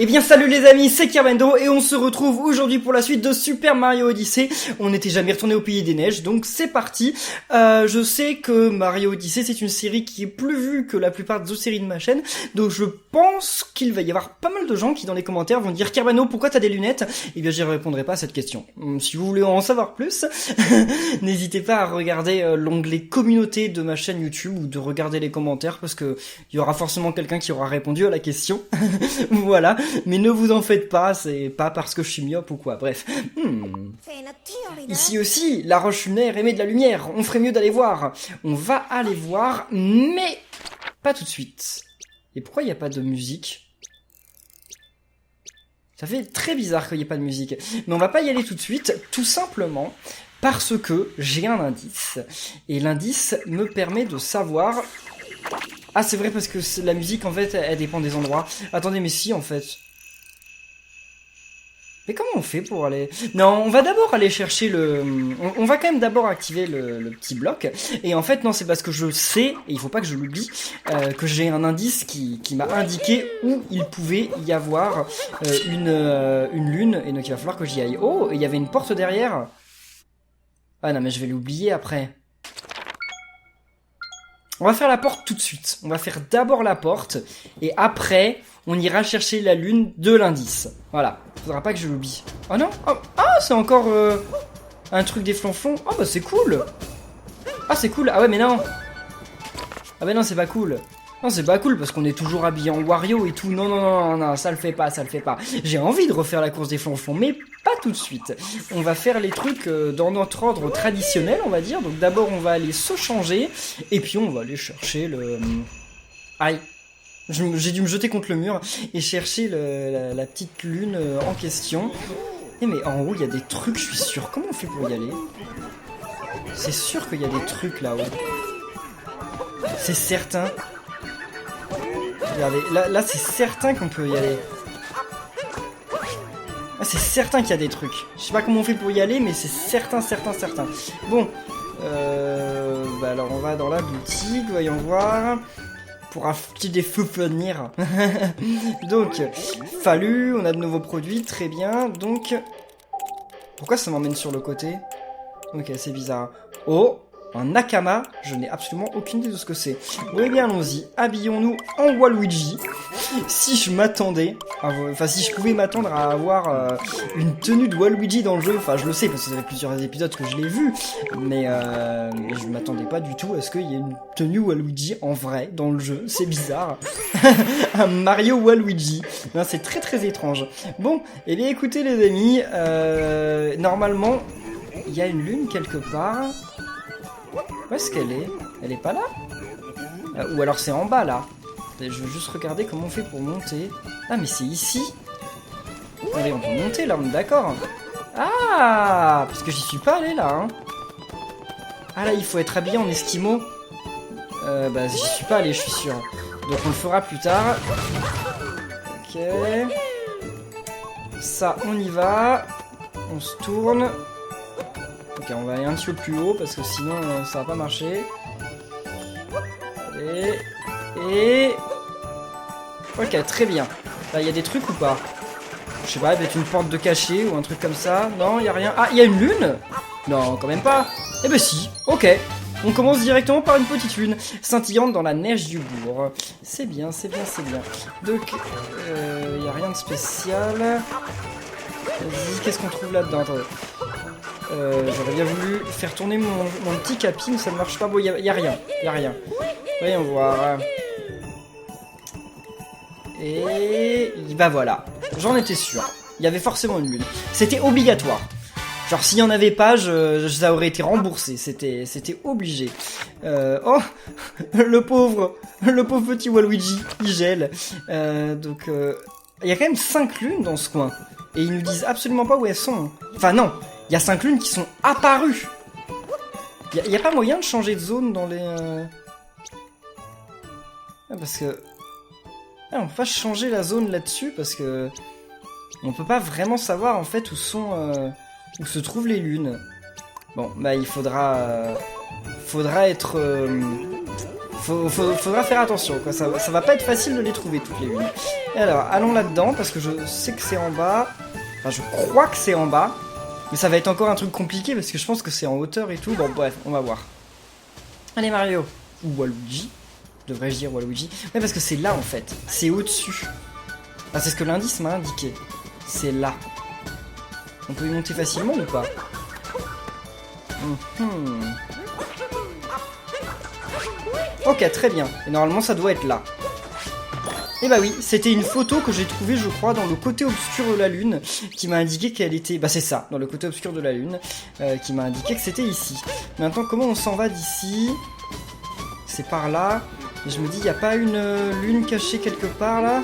Eh bien salut les amis, c'est Kerbendo et on se retrouve aujourd'hui pour la suite de Super Mario Odyssey. On n'était jamais retourné au Pays des Neiges, donc c'est parti. Je sais que Mario Odyssey c'est une série qui est plus vue que la plupart des autres séries de ma chaîne, donc je pense qu'il va y avoir pas mal de gens qui dans les commentaires vont dire Kerbendo, pourquoi t'as des lunettes? Eh bien j'y répondrai pas à cette question. Si vous voulez en savoir plus, n'hésitez pas à regarder l'onglet communauté de ma chaîne YouTube ou de regarder les commentaires parce que il y aura forcément quelqu'un qui aura répondu à la question. Voilà. Mais ne vous en faites pas, c'est pas parce que je suis myope ou quoi, bref. Ici aussi, la roche lunaire émet de la lumière, on ferait mieux d'aller voir. On va aller voir, mais pas tout de suite. Et pourquoi il n'y a pas de musique ? Ça fait très bizarre qu'il n'y ait pas de musique. Mais on va pas y aller tout de suite, tout simplement parce que j'ai un indice. Et l'indice me permet de savoir... Ah, c'est vrai, parce que la musique, en fait, elle dépend des endroits. Attendez, mais si, en fait. Mais comment on fait pour aller... Non, on va d'abord aller chercher le... On va quand même d'abord activer le petit bloc. Et en fait, non, c'est parce que je sais, et il faut pas que je l'oublie, que j'ai un indice qui m'a indiqué où il pouvait y avoir une lune. Et donc, il va falloir que j'y aille. Oh, il y avait une porte derrière. Ah non, mais je vais l'oublier après. On va faire la porte tout de suite. On va faire d'abord la porte. Et après, on ira chercher la lune de l'indice. Voilà. Faudra pas que je l'oublie. Oh non. Oh, ah, c'est encore un truc des flonflons. Oh bah c'est cool. Ah c'est cool. Ah ouais mais non. Ah bah non c'est pas cool. Non c'est pas cool parce qu'on est toujours habillé en Wario et tout. Non non non non, ça le fait pas, ça le fait pas. J'ai envie de refaire la course des flonflons mais pas tout de suite. On va faire les trucs dans notre ordre traditionnel on va dire. Donc d'abord on va aller se changer et puis on va aller chercher le... Aïe. J'ai dû me jeter contre le mur et chercher la petite lune en question. Eh mais en haut il y a des trucs je suis sûr. Comment on fait pour y aller? C'est sûr qu'il y a des trucs là-haut. C'est certain. Regardez, là c'est certain qu'on peut y aller. Ah, c'est certain qu'il y a des trucs. Je sais pas comment on fait pour y aller, mais c'est certain. Bon, bah alors on va dans la boutique, voyons voir. Pour acheter des feux venir. Donc, fallu, on a de nouveaux produits, très bien. Donc, pourquoi ça m'emmène sur le côté? Ok, c'est bizarre. Oh, un Nakama, je n'ai absolument aucune idée de ce que c'est. Bon, eh bien, allons-y. Habillons-nous en Waluigi. Si je m'attendais, enfin, si je pouvais m'attendre à avoir une tenue de Waluigi dans le jeu, enfin, je le sais parce que ça fait plusieurs épisodes que je l'ai vu, mais je m'attendais pas du tout à ce qu'il y ait une tenue Waluigi en vrai dans le jeu. C'est bizarre. Un Mario Waluigi. Non, c'est très très étrange. Bon, eh bien, écoutez les amis, normalement, il y a une lune quelque part. Où est-ce qu'elle est? Elle est pas là? Ou alors c'est en bas là. Je veux juste regarder comment on fait pour monter. Ah mais c'est ici. Allez, on peut monter là, on est d'accord. Ah, parce que j'y suis pas allé là. Hein. Ah là, il faut être habillé en esquimau. Bah j'y suis pas allé, je suis sûr. Donc on le fera plus tard. Ok. Ça, on y va. On se tourne. Ok, on va aller un petit peu plus haut parce que sinon ça va pas marcher. Allez. Et... Ok, très bien. Là, il y a des trucs ou pas? Je sais pas, peut-être une porte de cachet ou un truc comme ça. Non, il y a rien. Ah, il y a une lune? Non, quand même pas. Eh ben si, ok. On commence directement par une petite lune, scintillante dans la neige du bourg. C'est bien. Donc, il y a rien de spécial. Vas-y, qu'est-ce qu'on trouve là-dedans? Attendez. J'aurais bien voulu faire tourner mon petit capi, mais ça ne marche pas. Bon, il y a rien. Voyons voir. Et... bah voilà. J'en étais sûr. Il y avait forcément une lune. C'était obligatoire. Genre, s'il n'y en avait pas, ça aurait été remboursé. C'était obligé. Oh le pauvre petit Waluigi, il gèle. Donc, il y a quand même 5 lunes dans ce coin. Et ils nous disent absolument pas où elles sont. Enfin, non. Il y a 5 lunes qui sont apparues. Il n'y a pas moyen de changer de zone dans les... Ah, parce que... Ah, on peut pas changer la zone là-dessus parce que... On peut pas vraiment savoir en fait où se trouvent les lunes. Bon, bah il faudra être Faudra faire attention, quoi. Ça va pas être facile de les trouver toutes les lunes. Et alors, allons là-dedans, parce que je sais que c'est en bas. Enfin, je crois que c'est en bas. Mais ça va être encore un truc compliqué, parce que je pense que c'est en hauteur et tout. Bon, bref, on va voir. Allez, Mario. Ou Waluigi. Devrais-je dire Waluigi? Ouais, parce que c'est là, en fait. C'est au-dessus. Ah, c'est ce que l'indice m'a indiqué. C'est là. On peut y monter facilement ou pas? Ok, très bien. Et normalement, ça doit être là. Et bah oui, c'était une photo que j'ai trouvée, je crois, dans le côté obscur de la Lune, qui m'a indiqué qu'elle était... Bah c'est ça, dans le côté obscur de la Lune, qui m'a indiqué que c'était ici. Maintenant, comment on s'en va d'ici? C'est par là. Et je me dis, y a pas une lune cachée quelque part, là?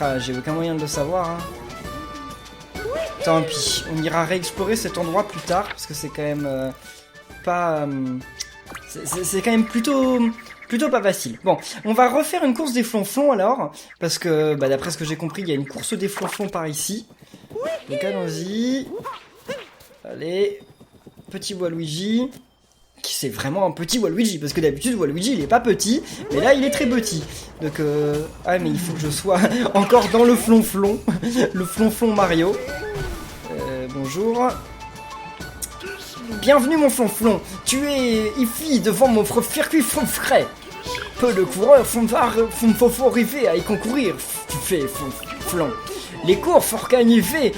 Ah, j'ai aucun moyen de le savoir, hein. Tant pis, on ira réexplorer cet endroit plus tard, parce que c'est quand même pas... c'est quand même plutôt pas facile. Bon, on va refaire une course des flonflons alors, parce que bah, d'après ce que j'ai compris, il y a une course des flonflons par ici. Donc allons-y. Allez, petit Waluigi. C'est vraiment un petit Waluigi, parce que d'habitude Waluigi il est pas petit, mais là il est très petit. Donc ah mais il faut que je sois encore dans le flonflon, le flonflon Mario. Bonjour. Bienvenue mon flonflon, tu es ici devant mon circuit frais. Peu de coureurs font arriver à y concourir, tu fais flonflon. Les courses organisées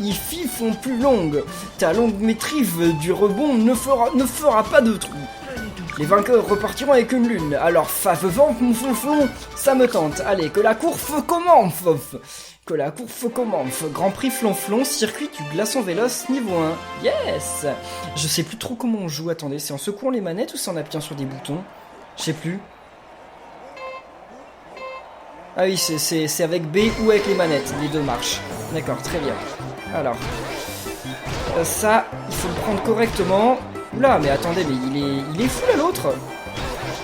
ici font plus longues. Ta longue maîtrise du rebond ne fera pas de trou. Les vainqueurs repartiront avec une lune. Alors, faveur, mon flonflon, ça me tente. Allez, que la course commence. Que la course commence. Grand Prix Flonflon, circuit du glaçon véloce niveau 1. Yes! Je sais plus trop comment on joue. Attendez, c'est en secouant les manettes ou c'est en appuyant sur des boutons? Je sais plus. Ah oui, c'est avec B ou avec les manettes, les deux marches. D'accord, très bien. Alors, ça, il faut le prendre correctement. Oula, mais attendez, mais il est fou là l'autre.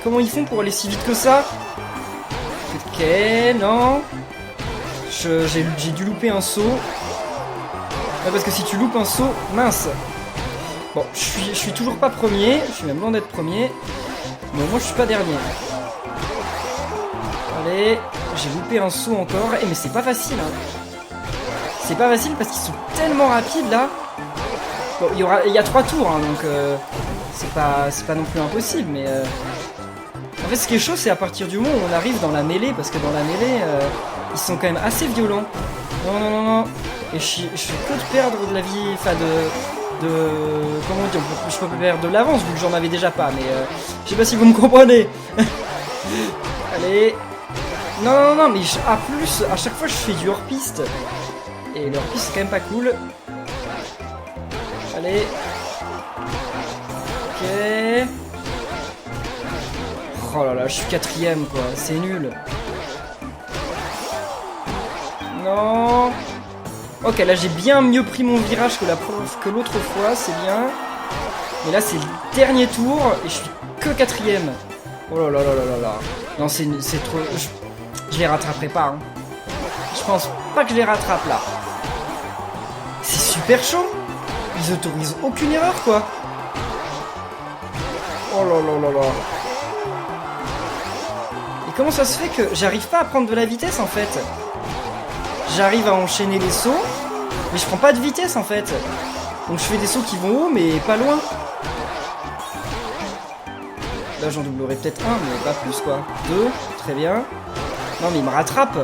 Comment ils font pour aller si vite que ça? Ok, non. J'ai dû louper un saut. Ouais, parce que si tu loupes un saut, mince. Bon, je suis toujours pas premier. Je suis même loin d'être premier. Mais moi, je suis pas dernier. Allez, j'ai loupé un saut encore. Eh mais c'est pas facile, hein. C'est pas facile parce qu'ils sont tellement rapides là. Bon, il y a 3 tours, hein, donc c'est pas non plus impossible, mais en fait ce qui est chaud c'est à partir du moment où on arrive dans la mêlée, parce que dans la mêlée ils sont quand même assez violents. Non. Et je fais que de perdre de la vie, enfin de comment dire, je peux perdre de l'avance vu que j'en avais déjà pas, mais je sais pas si vous me comprenez. Allez. Non, mais à chaque fois je fais du hors-piste. Et le hors-piste c'est quand même pas cool. Allez. Ok. Oh là là, je suis 4ème quoi, c'est nul. Non. Ok, là j'ai bien mieux pris mon virage que l'autre fois, c'est bien. Mais là c'est le dernier tour et je suis que 4ème. Oh là là là là là. Non, c'est trop... Je les rattraperai pas, hein. Je pense pas que je les rattrape là. C'est super chaud. Ils autorisent aucune erreur quoi. Oh là là là là. Et comment ça se fait que j'arrive pas à prendre de la vitesse en fait? J'arrive à enchaîner les sauts, mais je prends pas de vitesse en fait. Donc je fais des sauts qui vont haut mais pas loin. Là j'en doublerai peut-être un mais pas plus quoi. 2, très bien. Non mais il me rattrape.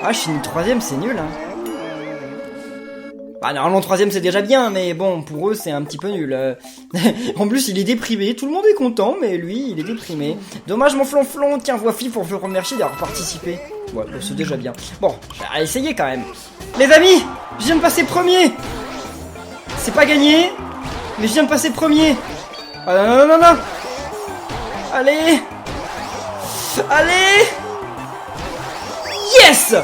Ah je finis 3ème, c'est nul hein. Bah normalement 3ème c'est déjà bien, mais bon pour eux c'est un petit peu nul. En plus il est déprimé, tout le monde est content, mais lui il est déprimé. Dommage mon flonflon, tiens voici pour vous remercier d'avoir participé. Ouais bon, c'est déjà bien. Bon, j'ai essayé quand même. Les amis, je viens de passer premier. C'est pas gagné, mais je viens de passer premier. Ah non. Allez. Yes!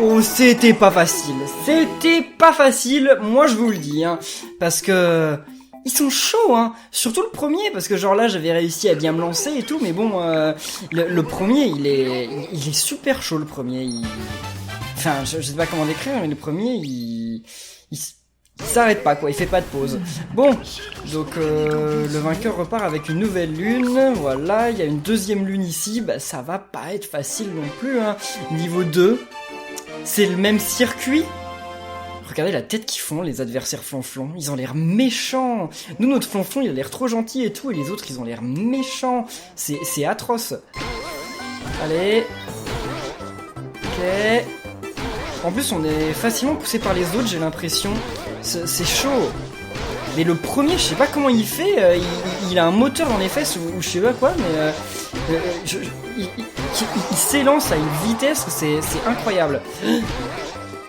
Oh, c'était pas facile. C'était pas facile, moi je vous le dis, hein. Parce que... Ils sont chauds, hein. Surtout le premier, parce que genre là, j'avais réussi à bien me lancer et tout, mais bon, le premier, il est super chaud, le premier. Enfin, je sais pas comment décrire, mais le premier, s'arrête pas quoi, il fait pas de pause. Bon, donc le vainqueur repart avec une nouvelle lune, voilà, il y a une deuxième lune ici, bah ça va pas être facile non plus, hein. Niveau 2, c'est le même circuit. Regardez la tête qu'ils font, les adversaires flonflons. Ils ont l'air méchants. Nous, notre flonflon, il a l'air trop gentil et tout. Et les autres, ils ont l'air méchants. C'est atroce. Allez. Ok. En plus, on est facilement poussé par les autres, j'ai l'impression. C'est chaud. Mais le premier, je sais pas comment il fait. Il a un moteur dans les fesses ou je sais pas quoi. Mais il s'élance à une vitesse. C'est incroyable.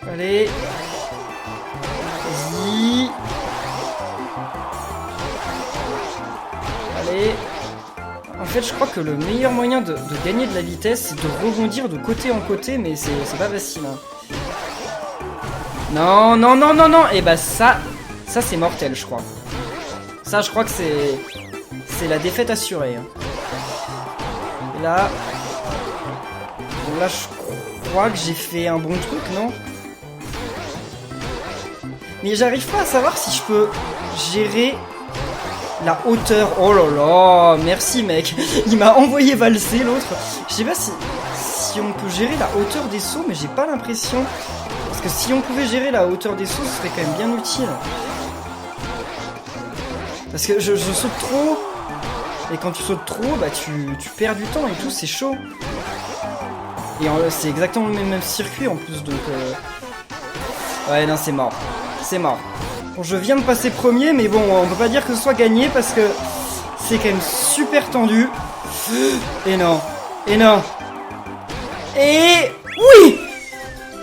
Allez. Vas-y. Allez. En fait, je crois que le meilleur moyen de gagner de la vitesse, c'est de rebondir de côté en côté, mais c'est pas facile. Hein. Non, non, non, non, non. Et bah ça c'est mortel, je crois. Ça, je crois que c'est la défaite assurée. Hein. Et là, bon, là, je crois que j'ai fait un bon truc, non? Mais j'arrive pas à savoir si je peux gérer la hauteur. Oh là là, merci mec. Il m'a envoyé valser l'autre. Je sais pas si on peut gérer la hauteur des sauts, mais j'ai pas l'impression. Parce que si on pouvait gérer la hauteur des sauts, ce serait quand même bien utile. Parce que je saute trop. Et quand tu sautes trop, bah tu perds du temps et tout, c'est chaud. Et c'est exactement le même circuit en plus, donc... Ouais, non, c'est mort. C'est mort. Bon, je viens de passer premier, mais bon, on peut pas dire que ce soit gagné parce que c'est quand même super tendu. Et non. Et non. Et... Oui!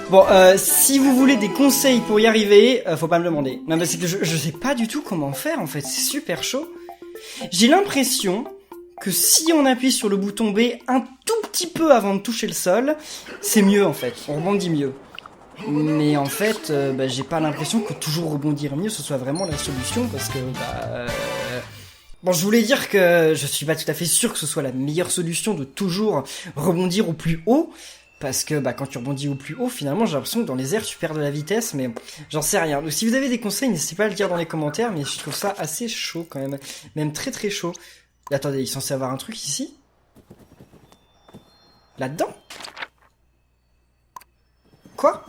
Bon, si vous voulez des conseils pour y arriver, faut pas me demander. Non, mais c'est que je sais pas du tout comment faire, en fait. C'est super chaud. J'ai l'impression que si on appuie sur le bouton B un tout petit peu avant de toucher le sol, c'est mieux, en fait. On rebondit mieux. Mais en fait, j'ai pas l'impression que toujours rebondir mieux, ce soit vraiment la solution, parce que, Bon, je voulais dire que je suis pas tout à fait sûr que ce soit la meilleure solution de toujours rebondir au plus haut, parce que, quand tu rebondis au plus haut, finalement, j'ai l'impression que dans les airs, tu perds de la vitesse, mais j'en sais rien. Donc, si vous avez des conseils, n'hésitez pas à le dire dans les commentaires, mais je trouve ça assez chaud, quand même très très chaud. Et attendez, il est censé avoir un truc ici? Là-dedans? Quoi?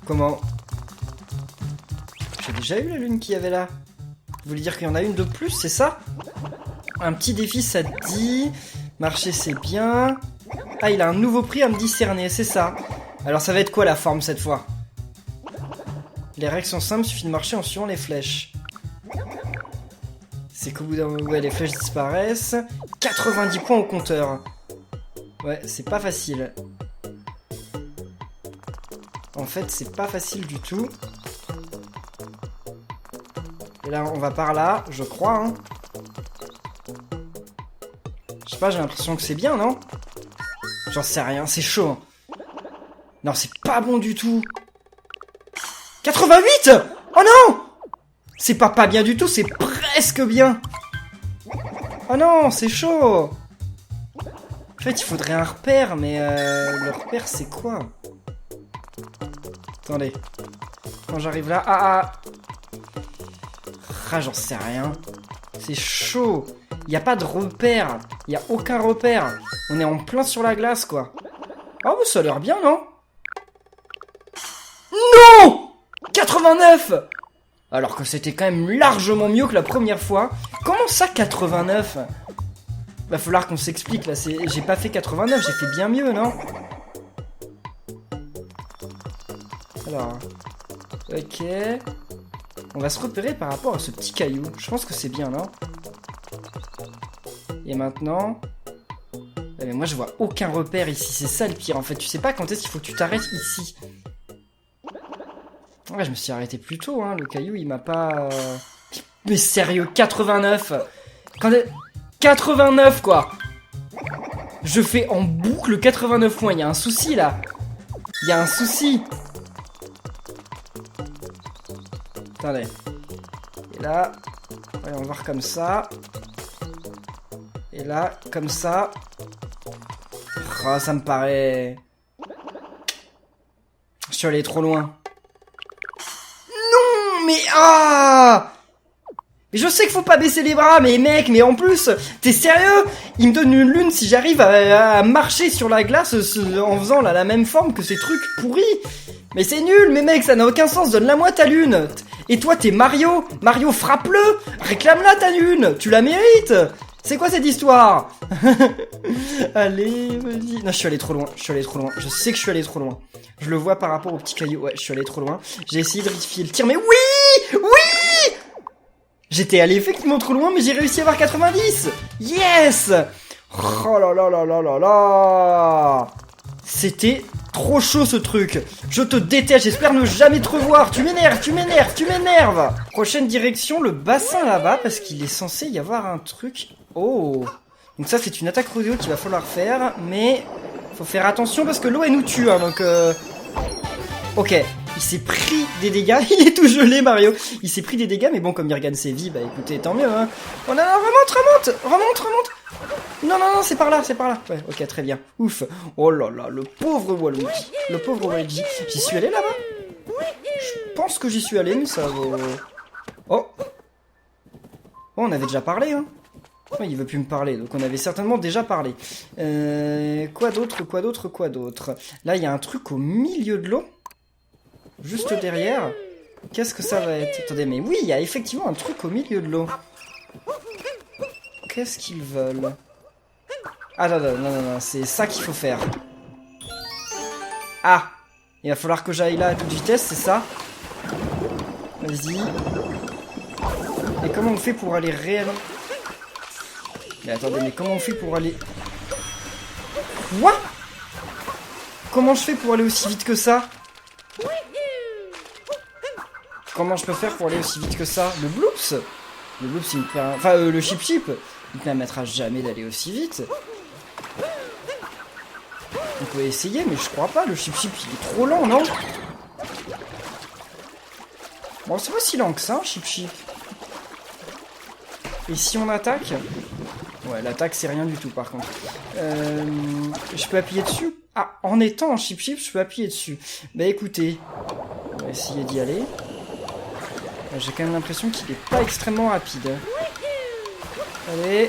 Comment? J'ai déjà eu la lune qu'il y avait là. Vous voulez dire qu'il y en a une de plus, c'est ça? Un petit défi, ça te dit. Marcher, c'est bien. Ah, il a un nouveau prix à me discerner, c'est ça. Alors ça va être quoi la forme cette fois? Les règles sont simples, il suffit de marcher en suivant les flèches. C'est qu'au bout d'un moment, ouais, les flèches disparaissent. 90 points au compteur. Ouais, c'est pas facile. En fait, c'est pas facile du tout. Et là, on va par là, je crois, hein. Je sais pas, j'ai l'impression que c'est bien, non? J'en sais rien, c'est chaud. Non, c'est pas bon du tout. 88! Oh non! C'est pas bien du tout, c'est presque bien. Oh non, c'est chaud. En fait, il faudrait un repère, mais le repère, c'est quoi? Attendez. Quand j'arrive là... Ah, j'en sais rien. C'est chaud. Il n'y a pas de repère. Il n'y a aucun repère. On est en plein sur la glace, quoi. Oh, mais ça a l'air bien, non? Non! 89! Alors que c'était quand même largement mieux que la première fois. Comment ça, 89? Va falloir qu'on s'explique, là. J'ai pas fait 89, j'ai fait bien mieux, non? Alors... Ok... On va se repérer par rapport à ce petit caillou. Je pense que c'est bien, non? Et maintenant... Mais moi, je vois aucun repère ici. C'est ça le pire, en fait. Tu sais pas quand est-ce qu'il faut que tu t'arrêtes ici. Ouais, je me suis arrêté plus tôt, hein. Le caillou, il m'a pas... Mais sérieux, 89! 89, quoi! Je fais en boucle 89 points. Il y a un souci, là. Il y a un souci. Attendez. Et là... Allez, on va voir comme ça. Et là, comme ça. Oh, ça me paraît... Je suis allé trop loin. Non, mais ah! Mais je sais qu'il faut pas baisser les bras, mais mec, mais en plus, t'es sérieux? Il me donne une lune si j'arrive à marcher sur la glace en faisant la même forme que ces trucs pourris. Mais c'est nul, mais mec, ça n'a aucun sens, donne-la-moi ta lune. Et toi, t'es Mario. Mario, frappe-le. Réclame-la ta lune, tu la mérites. C'est quoi cette histoire? Allez, vas-y. Non, je suis allé trop loin, Je sais que je suis allé trop loin. Je le vois par rapport au petit caillou. Ouais, je suis allé trop loin. J'ai essayé de rectifier le tir, mais oui! Oui! J'étais allé effectivement trop loin, mais j'ai réussi à avoir 90. Yes! Oh là là là là là là! C'était trop chaud ce truc. Je te déteste, j'espère ne jamais te revoir. Tu m'énerves. Prochaine direction, le bassin là-bas, parce qu'il est censé y avoir un truc. Oh! Donc ça, c'est une attaque rodéo qu'il va falloir faire, mais faut faire attention parce que l'eau, elle nous tue, hein, donc Ok. Il s'est pris des dégâts, il est tout gelé Mario. Il s'est pris des dégâts, mais bon, comme il regagne ses vies, bah écoutez, tant mieux, hein. Oh non, remonte. Non, c'est par là. Ouais, ok, très bien. Ouf. Oh là là, le pauvre Waluigi. J'y suis allé là-bas? Je pense que j'y suis allé, mais ça vaut... Oh, on avait déjà parlé, hein. Oh, il veut plus me parler, donc on avait certainement déjà parlé. Quoi d'autre? Là, il y a un truc au milieu de l'eau. Juste derrière. Qu'est-ce que ça va être? Attendez, mais oui, il y a effectivement un truc au milieu de l'eau. Qu'est-ce qu'ils veulent? Ah non, c'est ça qu'il faut faire. Ah! Il va falloir que j'aille là à toute vitesse, c'est ça? Vas-y. Et comment on fait pour aller réellement? Mais attendez, mais comment on fait pour aller... Quoi? Comment je fais pour aller aussi vite que ça? Comment je peux faire pour aller aussi vite que ça? Le Bloops? Le Bloops, il me permet... Enfin, le Chip Chip, il ne permettra jamais d'aller aussi vite. On peut essayer, mais je crois pas. Le Chip Chip, il est trop lent, non? Bon, c'est pas si lent que ça, un Chip Chip. Et si on attaque? Ouais, l'attaque, c'est rien du tout, par contre. Je peux appuyer dessus? Ah, en étant en Chip Chip, je peux appuyer dessus. Bah écoutez, on va essayer d'y aller. J'ai quand même l'impression qu'il est pas extrêmement rapide. Allez.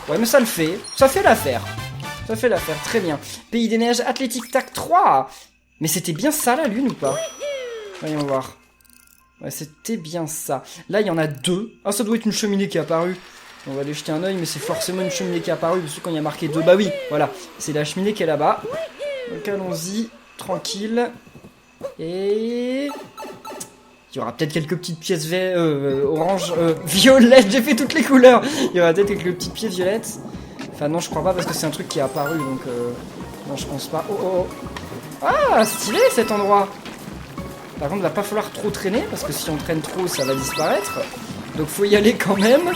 Ouais, mais ça le fait. Ça fait l'affaire. Très bien. Pays des Neiges, Athlétique Tac 3. Mais c'était bien ça, la lune, ou pas? Voyons voir. Ouais, c'était bien ça. Là, il y en a deux. Ah, ça doit être une cheminée qui est apparue. On va aller jeter un oeil, mais c'est forcément une cheminée qui est apparue, parce que quand il y a marqué 2, bah oui, voilà. C'est la cheminée qui est là-bas. Donc allons-y, tranquille. Et... il y aura peut-être quelques petites pièces orange, violettes, j'ai fait toutes les couleurs. Il y aura peut-être quelques petites pièces violettes. Enfin non, je crois pas parce que c'est un truc qui est apparu, donc non, je pense pas. Oh. Ah, stylé cet endroit. Par contre, il va pas falloir trop traîner, parce que si on traîne trop, ça va disparaître. Donc faut y aller quand même.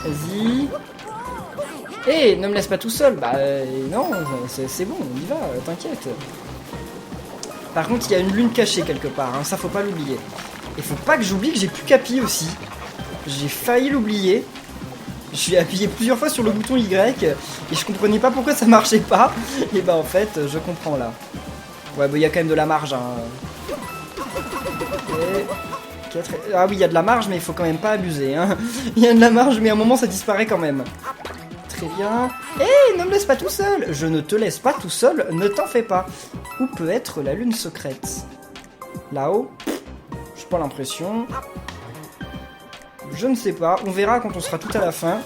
Vas-y. Eh, ne me laisse pas tout seul. Bah non, c'est bon, on y va, t'inquiète. Par contre, il y a une lune cachée quelque part, hein, ça faut pas l'oublier. Et faut pas que j'oublie que j'ai plus Capi aussi. J'ai failli l'oublier. Je suis appuyé plusieurs fois sur le bouton Y et je comprenais pas pourquoi ça marchait pas. Et bah en fait, je comprends là. Ouais, bah il y a quand même de la marge. Hein. Ah oui, il y a de la marge, mais il faut quand même pas abuser. Hein. Il y a de la marge, mais à un moment ça disparaît quand même. Très bien. Eh, ne me laisse pas tout seul. Je ne te laisse pas tout seul, ne t'en fais pas. Où peut être la lune secrète? Là-haut? J'ai pas l'impression. Je ne sais pas. On verra quand on sera tout à la fin.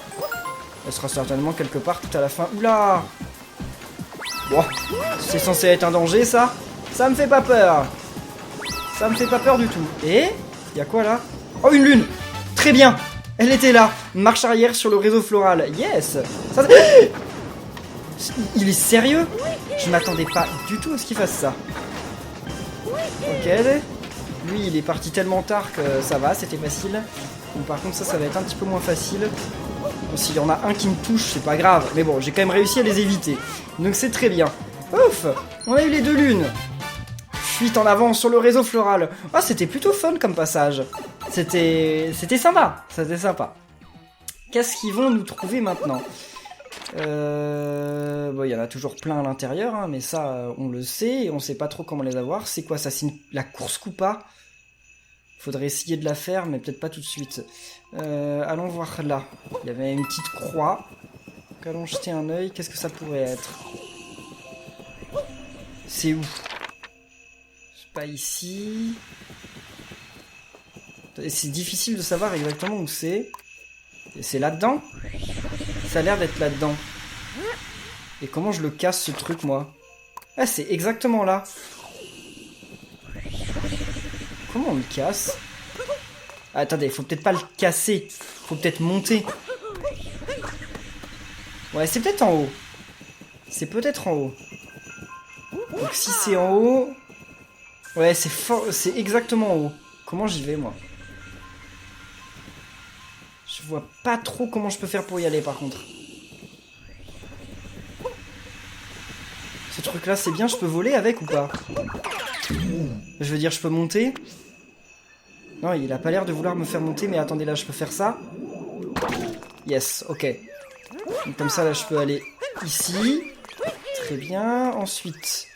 Elle sera certainement quelque part tout à la fin. Oula! Bon, c'est censé être un danger, ça? Ça me fait pas peur. Ça me fait pas peur du tout. Et il y a quoi là? Oh, une lune! Très bien! Elle était là! Marche arrière sur le réseau floral. Yes! Ça... Il est sérieux? Je m'attendais pas du tout à ce qu'il fasse ça. Ok. Lui, il est parti tellement tard que ça va, c'était facile. Donc, par contre, ça va être un petit peu moins facile. Bon, s'il y en a un qui me touche, c'est pas grave. Mais bon, j'ai quand même réussi à les éviter. Donc c'est très bien. Ouf! On a eu les deux lunes. Fuite en avant sur le réseau floral. Ah, c'était plutôt fun comme passage. C'était sympa. C'était sympa. Qu'est-ce qu'ils vont nous trouver maintenant? Bon, il y en a toujours plein à l'intérieur, hein, mais ça, on le sait, et on sait pas trop comment les avoir. C'est quoi ça? C'est la course Koopa? Faudrait essayer de la faire, mais peut-être pas tout de suite. Allons voir là. Il y avait une petite croix. Donc allons jeter un œil. Qu'est-ce que ça pourrait être? C'est où? C'est pas ici. C'est difficile de savoir exactement où c'est. C'est là-dedans? Ça a l'air d'être là-dedans. Et comment je le casse ce truc, moi? Ah, c'est exactement là. Comment on le casse? Ah, attendez, faut peut-être pas le casser. Faut peut-être monter. Ouais, c'est peut-être en haut. C'est peut-être en haut. Donc si c'est en haut... Ouais, c'est exactement en haut. Comment j'y vais, moi? Je vois pas trop comment je peux faire pour y aller, par contre. Ce truc-là, c'est bien, je peux voler avec ou pas? Je veux dire, je peux monter? Non, il a pas l'air de vouloir me faire monter, mais attendez, là, je peux faire ça? Yes, ok. Donc, comme ça, là, je peux aller ici. Très bien. Ensuite,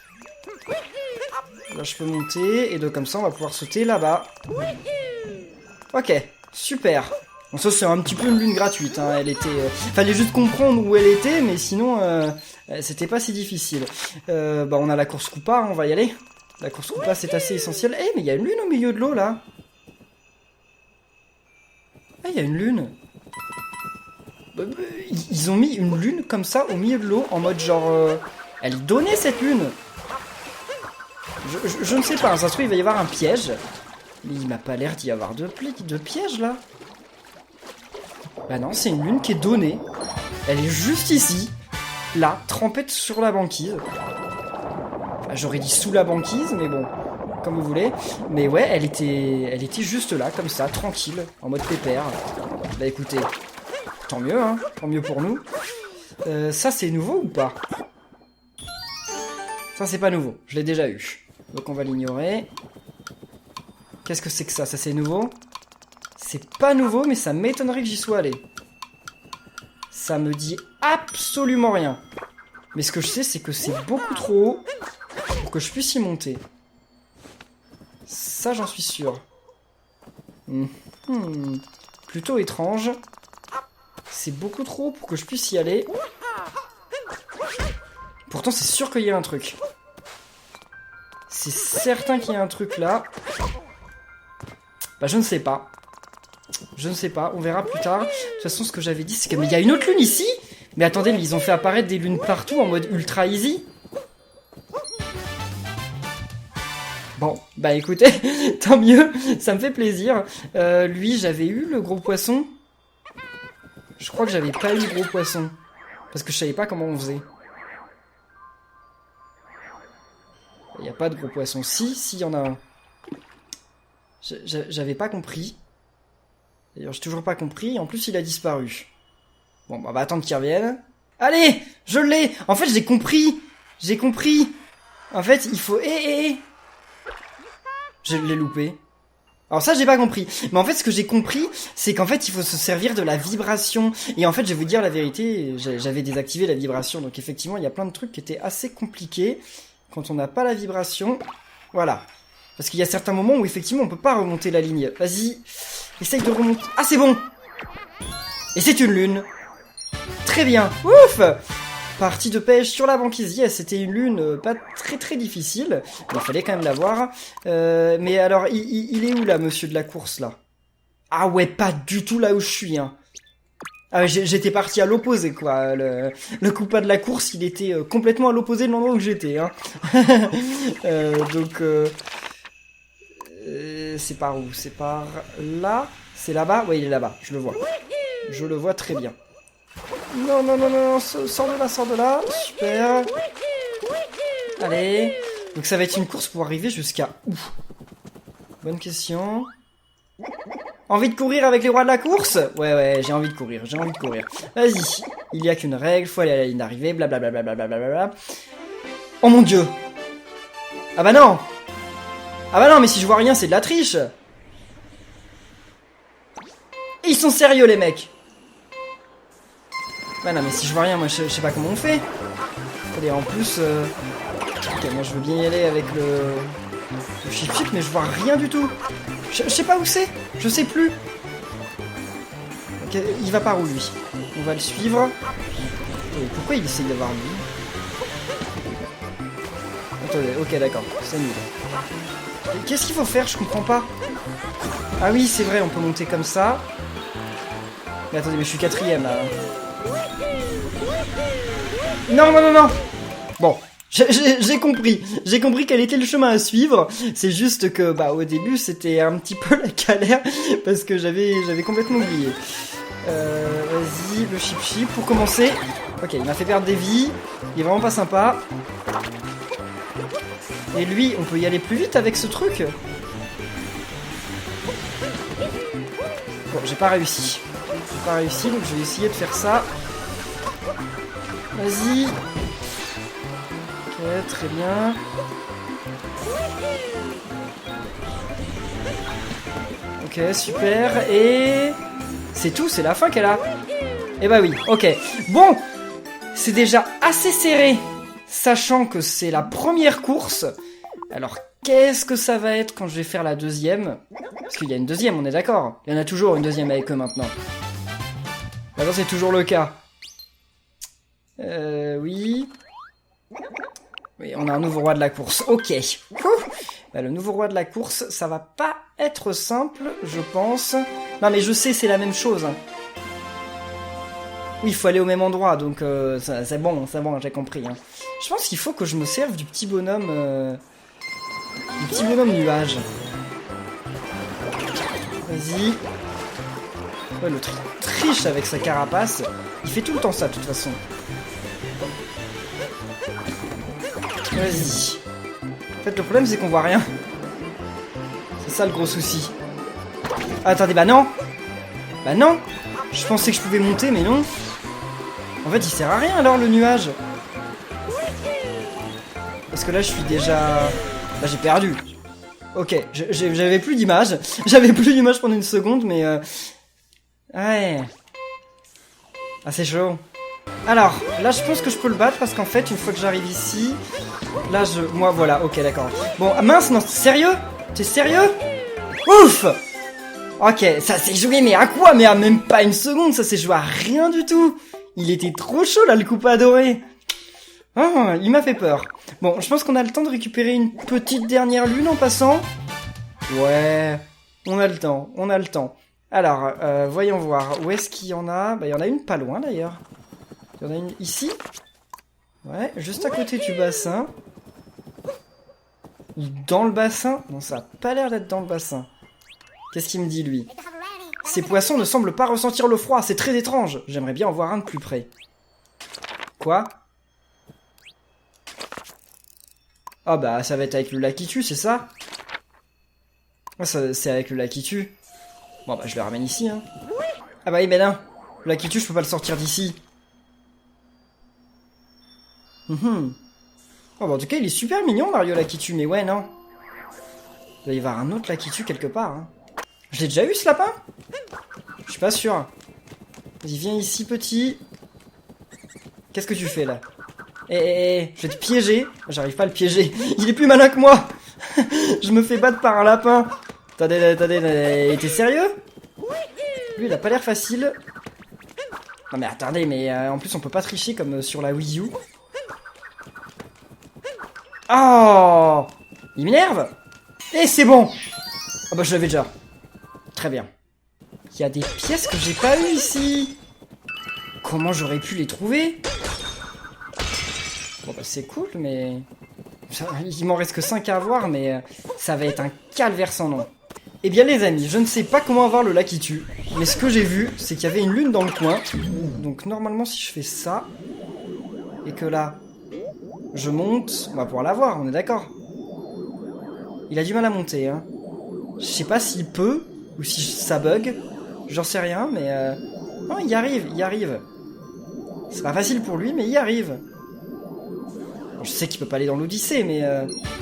là, je peux monter. Et donc, comme ça, on va pouvoir sauter là-bas. Ok, super. Bon, ça, c'est un petit peu une lune gratuite. Hein. Elle était... fallait juste comprendre où elle était, mais sinon, c'était pas si difficile. Bah, on a la course Koopa, hein, on va y aller. La course Koopa, c'est assez essentiel. Eh, mais il y a une lune au milieu de l'eau, là. Ah, il y a une lune. Ils ont mis une lune comme ça au milieu de l'eau, en mode genre... Elle donnait cette lune. Je ne sais pas, ça se trouve il va y avoir un piège. Mais il m'a pas l'air d'y avoir de piège là. Bah non, c'est une lune qui est donnée. Elle est juste ici. Là, trempée sur la banquise. Enfin, j'aurais dit sous la banquise, mais bon, comme vous voulez. Mais ouais, elle était juste là, comme ça, tranquille, en mode pépère. Bah écoutez, tant mieux, hein, tant mieux pour nous. Ça c'est nouveau ou pas? Ça c'est pas nouveau, je l'ai déjà eu. Donc on va l'ignorer. Qu'est-ce que c'est que ça? Ça c'est nouveau? C'est pas nouveau, mais ça m'étonnerait que j'y sois allé. Ça me dit absolument rien. Mais ce que je sais, c'est que c'est beaucoup trop haut pour que je puisse y monter. Ça, j'en suis sûr. Plutôt étrange. C'est beaucoup trop haut pour que je puisse y aller. Pourtant, c'est sûr qu'il y a un truc. C'est certain qu'il y a un truc là. Bah, je ne sais pas. Je ne sais pas, on verra plus tard. De toute façon, ce que j'avais dit, c'est que... Mais il y a une autre lune ici? Mais attendez, mais ils ont fait apparaître des lunes partout en mode ultra easy. Bon, bah écoutez, tant mieux, ça me fait plaisir. Lui, j'avais eu le gros poisson. Je crois que j'avais pas eu le gros poisson. Parce que je savais pas comment on faisait. Il n'y a pas de gros poisson. Si, il y en a un. J'avais pas compris. D'ailleurs, j'ai toujours pas compris. En plus, il a disparu. Bon, bah, on va attendre qu'il revienne. Allez, je l'ai. En fait, j'ai compris. J'ai compris. En fait, il faut... Je l'ai loupé. Alors ça, j'ai pas compris. Mais en fait, ce que j'ai compris, c'est qu'en fait, il faut se servir de la vibration. Et en fait, je vais vous dire la vérité, j'avais désactivé la vibration. Donc effectivement, il y a plein de trucs qui étaient assez compliqués quand on n'a pas la vibration. Voilà. Parce qu'il y a certains moments où effectivement, on peut pas remonter la ligne. Vas-y, essaye de remonter. Ah, c'est bon. Et c'est une lune. Très bien. Ouf. Partie de pêche sur la banquise. Yes, c'était une lune pas très difficile. Mais il fallait quand même l'avoir. Mais alors, il est où là, monsieur de la course, là? Ah ouais, pas du tout là où je suis, hein. Ah, j'étais parti à l'opposé, quoi. Le Koopa de la course, il était complètement à l'opposé de l'endroit où j'étais, hein. Donc, c'est par où? C'est par là? C'est là-bas? Ouais, il est là-bas, je le vois. Je le vois très bien. Non, sors de là, super. Allez. Donc ça va être une course pour arriver jusqu'à où? Bonne question. Envie de courir avec les rois de la course? Ouais, j'ai envie de courir, Vas-y, il y a qu'une règle, faut aller à la ligne d'arrivée, blablabla. Oh mon dieu! Ah bah non, mais si je vois rien, c'est de la triche! Ils sont sérieux, les mecs! Bah non mais si je vois rien, moi je sais pas comment on fait. Allez, en plus... Ok, moi je veux bien y aller avec le shift mais je vois rien du tout. Je sais pas où c'est, je sais plus. Ok, il va par où lui? On va le suivre. Et pourquoi il essaye d'avoir lui? Attendez, ok d'accord, c'est nul. Qu'est-ce qu'il faut faire? Je comprends pas. Ah oui, c'est vrai, on peut monter comme ça. Mais attendez, mais je suis 4ème là. Non, non, non, non. Bon, j'ai compris. J'ai compris quel était le chemin à suivre. C'est juste que, bah, au début, c'était un petit peu la galère parce que j'avais complètement oublié. Vas-y, le chip pour commencer. Ok, il m'a fait perdre des vies. Il est vraiment pas sympa. Et lui, on peut y aller plus vite avec ce truc. Bon, j'ai pas réussi. J'ai pas réussi, donc je vais essayer de faire ça. Vas-y. Ok, très bien. Ok, super. Et... c'est tout, c'est la fin qu'elle a. Eh bah oui, ok. Bon, c'est déjà assez serré, sachant que c'est la première course. Alors, qu'est-ce que ça va être quand je vais faire la deuxième? Parce qu'il y a une deuxième, on est d'accord. Il y en a toujours une deuxième avec eux maintenant. Maintenant, c'est toujours le cas. Oui. Oui, on a un nouveau roi de la course. Ok. Bah, le nouveau roi de la course, ça va pas être simple, je pense. Non, mais je sais, c'est la même chose. Oui, il faut aller au même endroit, donc c'est bon, j'ai compris. Hein. Je pense qu'il faut que je me serve du petit bonhomme... du petit bonhomme nuage. Vas-y. Ouais, l'autre il triche avec sa carapace. Il fait tout le temps ça, de toute façon. Vas-y. En fait, le problème, c'est qu'on voit rien. C'est ça le gros souci. Ah, attendez, bah non. Bah non. Je pensais que je pouvais monter, mais non. En fait, il sert à rien, alors, le nuage. Parce que là, je suis déjà... Là, j'ai perdu. Ok, j'avais plus d'image. J'avais plus d'image pendant une seconde, mais... Ouais. Ah, c'est chaud. Alors, là, je pense que je peux le battre, parce qu'en fait, une fois que j'arrive ici... Là, moi, voilà, ok, d'accord. Bon, ah, mince, non, sérieux? T'es sérieux? Ouf! Ok, ça s'est joué, mais à quoi? Mais à même pas une seconde, ça s'est joué à rien du tout. Il était trop chaud, là, le coupe adoré. Oh, il m'a fait peur. Bon, je pense qu'on a le temps de récupérer une petite dernière lune en passant. Ouais, on a le temps, on a le temps. Alors, voyons voir, où est-ce qu'il y en a? Bah, il y en a une pas loin, d'ailleurs. Il y en a une ici. Ouais, juste à côté du bassin. Dans le bassin? Non, ça a pas l'air d'être dans le bassin. Qu'est-ce qu'il me dit, lui? Ces poissons ne semblent pas ressentir le froid, c'est très étrange. J'aimerais bien en voir un de plus près. Quoi? Ah bah, ça va être avec le Lakitu, c'est ça? Ah, c'est avec le Lakitu. Bon bah, je le ramène ici, hein. Ah bah oui, mais non. Le Lakitu, je peux pas le sortir d'ici. Oh bah, en tout cas, il est super mignon, Mario Lakitu, mais ouais, non. Il doit y avoir un autre Lakitu quelque part, hein. Je l'ai déjà eu, ce lapin? Je suis pas sûr. Vas-y, viens ici, petit. Qu'est-ce que tu fais, là? Je vais te piéger. J'arrive pas à le piéger. Il est plus malin que moi. Je me fais battre par un lapin. Attendez, t'es sérieux? Lui, il a pas l'air facile. Non mais attendez, mais en plus, on peut pas tricher comme sur la Wii U. Oh! Il m'énerve. Et c'est bon. Ah bah, je l'avais déjà. Très bien. Il y a des pièces que j'ai pas eues ici. Comment j'aurais pu les trouver? Bon bah c'est cool, mais... Il m'en reste que 5 à avoir, mais ça va être un calvaire sans nom. Eh bien les amis, je ne sais pas comment avoir le Lakitu, mais ce que j'ai vu, c'est qu'il y avait une lune dans le coin. Donc normalement si je fais ça, et que là, je monte, on va pouvoir l'avoir, on est d'accord. Il a du mal à monter, hein. Je sais pas s'il peut, ou si ça bug, j'en sais rien, mais... Non, il y arrive, il y arrive. C'est pas facile pour lui, mais il y arrive. Je sais qu'il peut pas aller dans l'Odyssée, mais...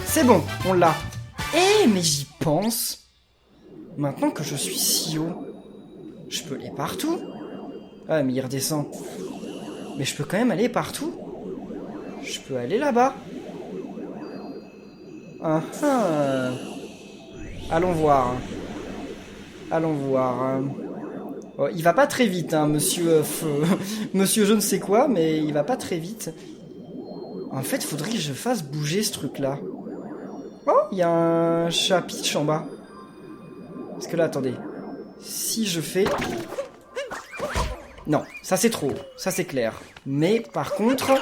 c'est bon, on l'a. Eh, mais j'y pense. Maintenant que je suis si haut, je peux aller partout. Ah, mais il redescend. Mais je peux quand même aller partout. Je peux aller là-bas. Ah ah. Allons voir. Allons voir. Oh, il va pas très vite, hein, monsieur... monsieur je ne sais quoi, mais il va pas très vite. En fait, faudrait que je fasse bouger ce truc-là. Oh, il y a un chapitre en bas. Parce que là, attendez. Si je fais... Non, ça c'est trop. Ça c'est clair. Mais par contre...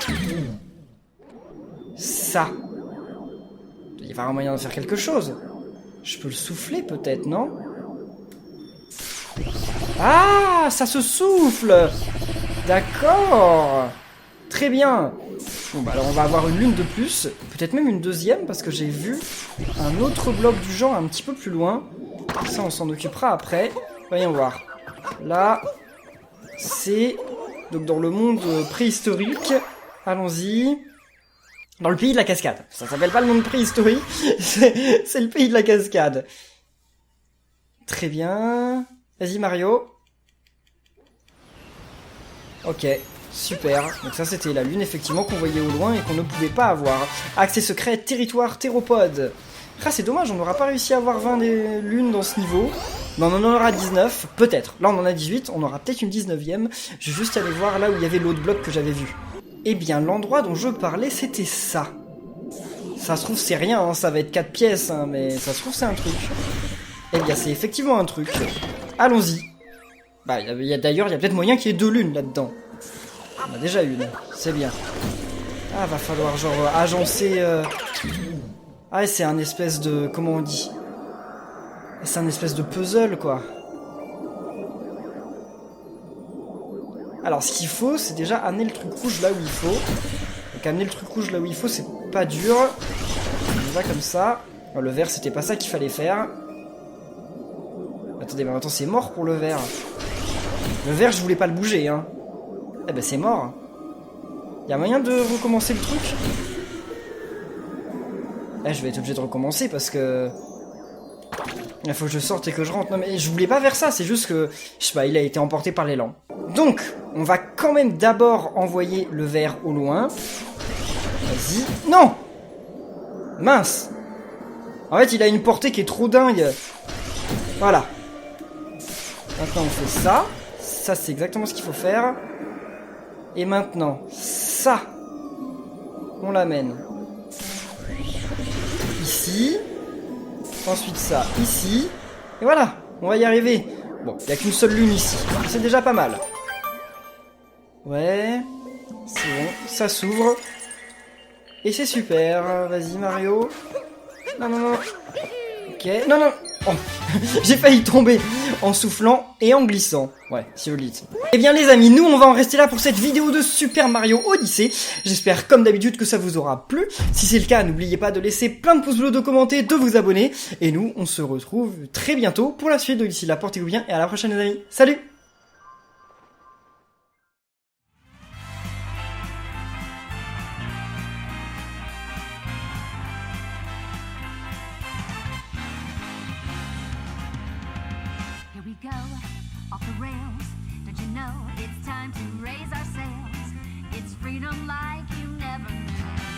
Ça. Il y a un moyen de faire quelque chose. Je peux le souffler peut-être, non? Ah, ça se souffle. D'accord. Très bien. Bon, bah alors on va avoir une lune de plus. Peut-être même une deuxième, parce que j'ai vu un autre bloc du genre un petit peu plus loin. Ça, on s'en occupera après. Voyons voir. Là, c'est... donc dans le monde préhistorique. Allons-y. Dans le pays de la cascade. Ça s'appelle pas le monde préhistorique. C'est le pays de la cascade. Très bien. Vas-y Mario. Ok, super. Donc ça c'était la lune effectivement qu'on voyait au loin et qu'on ne pouvait pas avoir. Accès secret, territoire, théropode. Ah c'est dommage, on n'aura pas réussi à avoir 20 des lunes dans ce niveau. Mais on en aura 19, peut-être. Là on en a 18, on aura peut-être une 19ème. Je vais juste aller voir là où il y avait l'autre bloc que j'avais vu. Eh bien l'endroit dont je parlais c'était ça. Ça se trouve c'est rien, hein, ça va être 4 pièces, hein, mais ça se trouve c'est un truc. Eh bien c'est effectivement un truc. Allons-y. Bah, d'ailleurs, il y a peut-être moyen qu'il y ait 2 lunes là-dedans. On a déjà une, c'est bien. Ah, va falloir genre agencer... Ah, c'est un espèce de... comment on dit? C'est un espèce de puzzle, quoi. Alors, ce qu'il faut, c'est déjà amener le truc rouge là où il faut. Donc, amener le truc rouge là où il faut, c'est pas dur. On va comme ça. Oh, le vert, c'était pas ça qu'il fallait faire. Attendez, mais attends, c'est mort pour le vert. Le vert, je voulais pas le bouger, hein. Eh ben, c'est mort. Y a moyen de recommencer le truc? Eh, je vais être obligé de recommencer parce que... il faut que je sorte et que je rentre. Non, mais je voulais pas faire ça, c'est juste que... je sais pas, il a été emporté par l'élan. Donc, on va quand même d'abord envoyer le vert au loin. Vas-y. Non! Mince! En fait, il a une portée qui est trop dingue. Voilà. Maintenant, on fait ça. Ça, c'est exactement ce qu'il faut faire. Et maintenant, ça, on l'amène ici. Ensuite, ça, ici. Et voilà, on va y arriver. Bon, il n'y a qu'une seule lune ici. C'est déjà pas mal. Ouais, c'est bon, ça s'ouvre. Et c'est super. Vas-y, Mario. Non, non, non. Ok, non, non. Oh. J'ai failli tomber en soufflant et en glissant. Ouais, si vous le dites. Eh bien les amis, nous on va en rester là pour cette vidéo de Super Mario Odyssey. J'espère comme d'habitude que ça vous aura plu. Si c'est le cas, n'oubliez pas de laisser plein de pouces bleus, de commenter, de vous abonner. Et nous, on se retrouve très bientôt pour la suite. D'ici là, portez-vous bien et à la prochaine les amis. Salut! Go off the rails. Don't you know it's time to raise our sails? It's freedom like you never knew.